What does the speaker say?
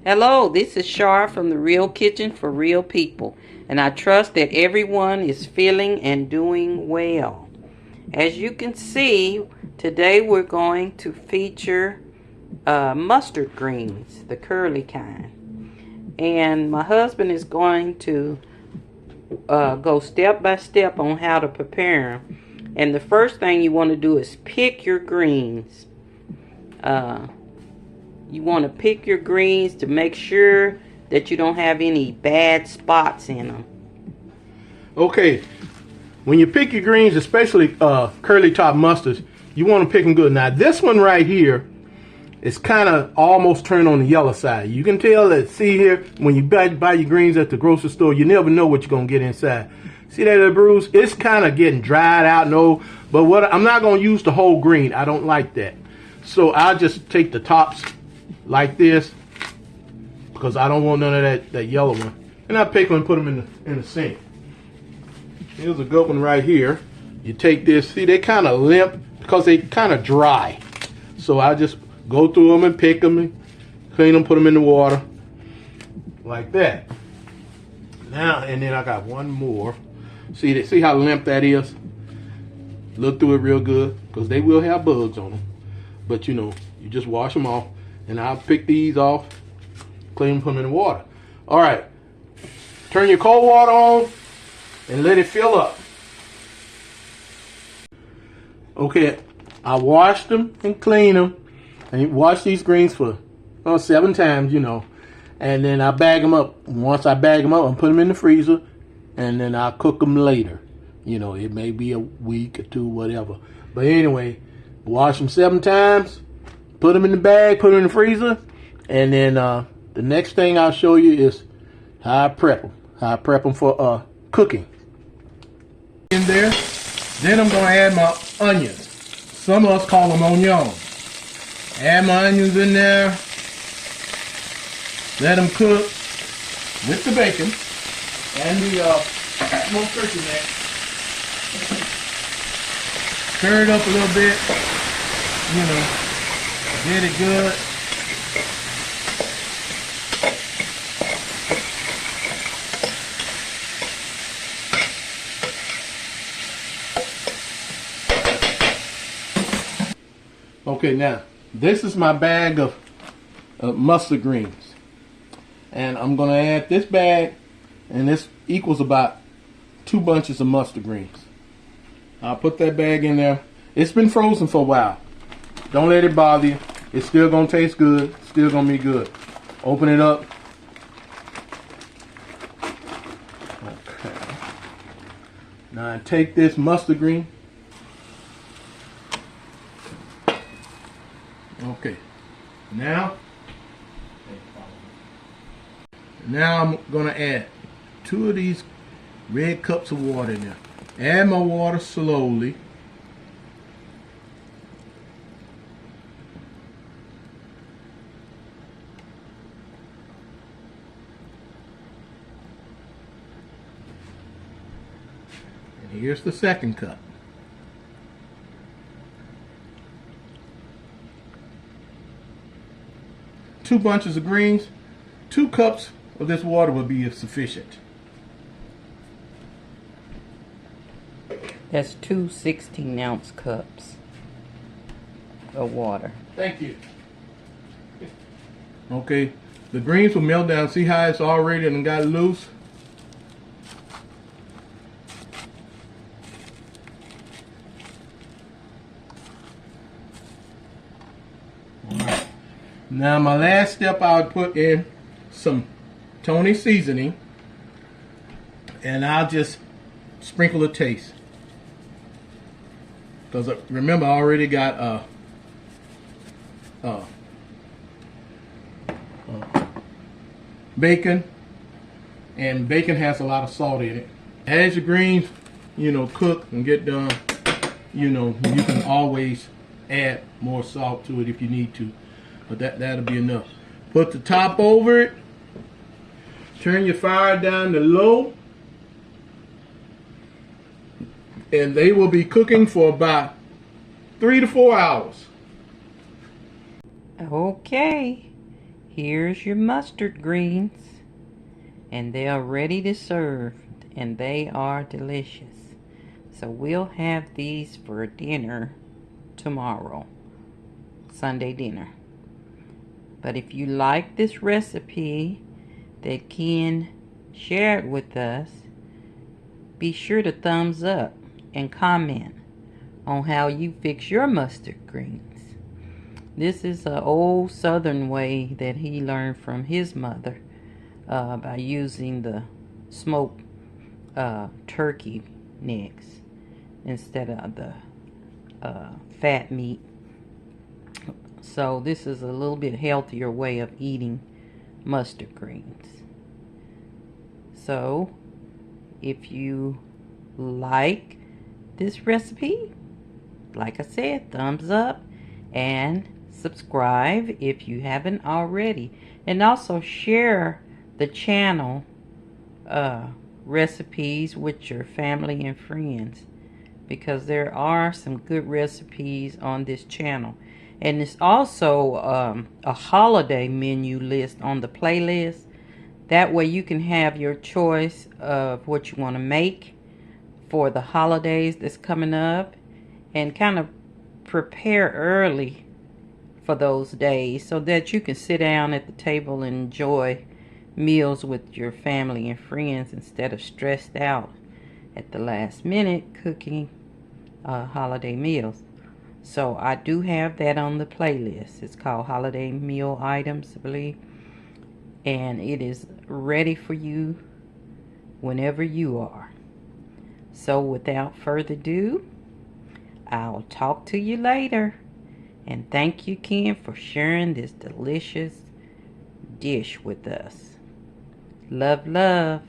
Hello, this is Shar from the Real Kitchen for Real People, and I trust that everyone is feeling and doing well. As you can see, today we're going to feature mustard greens, the curly kind. And my husband is going to go step by step on how to prepare them. And the first thing you want to do is pick your greens. You want to pick your greens to make sure that you don't have any bad spots in them. Okay, when you pick your greens, especially curly top mustards, you want to pick them good. Now this one right here is kind of almost turned on the yellow side. You can tell that, see here, when you buy your greens at the grocery store, you never know what you're going to get inside. See that little bruise? It's kind of getting dried out, but I'm not going to use the whole green. I don't like that. So I'll just take the tops like this, because I don't want none of that yellow one. And I pick them and put them in the sink. Here's a good one right here. You take this, see they kind of limp because they kind of dry. So I just go through them and pick them and clean them, put them in the water like that. Now, and then I got one more. See how limp that is? Look through it real good, because they will have bugs on them. But you just wash them off. And I'll pick these off, clean them, put them in the water. All right, turn your cold water on and let it fill up. Okay, I washed them and cleaned them. And wash these greens for 7 times, And then I bag them up. Once I bag them up, I put them in the freezer. And then I'll cook them later. It may be a week or 2, whatever. But anyway, wash them 7 times. Put them in the bag, put them in the freezer, and then the next thing I'll show you is how I prep them. How I prep them for cooking. In there, then I'm going to add my onions. Some of us call them onions. Add my onions in there. Let them cook with the bacon and the smoked turkey neck. Stir it up a little bit, Get it good. Okay, now this is my bag of mustard greens, and I'm going to add this bag, and this equals about 2 bunches of mustard greens. I'll put that bag in there. It's been frozen for a while. Don't let it bother you. It's still going to taste good. It's still going to be good. Open it up. Okay. Now I take this mustard green. Okay. Now I'm going to add 2 of these red cups of water in there. Add my water slowly. Here's the second cup. Two bunches of greens, 2 cups of this water will be sufficient. That's 2 16-ounce cups of water. Thank you. Okay, the greens will melt down. See how it's already and got loose? Now my last step, I would put in some Tony seasoning, and I'll just sprinkle a taste. Because remember, I already got bacon, and bacon has a lot of salt in it. As your greens, cook and get done, you can always add more salt to it if you need to. But that'll be enough. Put the top over it. Turn your fire down to low. And they will be cooking for about 3 to 4 hours. Okay. Here's your mustard greens, and they are ready to serve, and they are delicious. So we'll have these for dinner tomorrow, Sunday dinner. But if you like this recipe that Ken shared with us, be sure to thumbs up and comment on how you fix your mustard greens. This is an old southern way that he learned from his mother by using the smoked turkey necks instead of the fat meat. So this is a little bit healthier way of eating mustard greens. So if you like this recipe, like I said, thumbs up and subscribe if you haven't already, and also share the channel recipes with your family and friends, because there are some good recipes on this channel. And it's also a holiday menu list on the playlist. That way you can have your choice of what you want to make for the holidays that's coming up, and kind of prepare early for those days so that you can sit down at the table and enjoy meals with your family and friends instead of stressed out at the last minute cooking holiday meals. So I do have that on the playlist. It's called Holiday Meal Items, I believe. And it is ready for you whenever you are. So without further ado, I'll talk to you later. And thank you, Ken, for sharing this delicious dish with us. Love, love.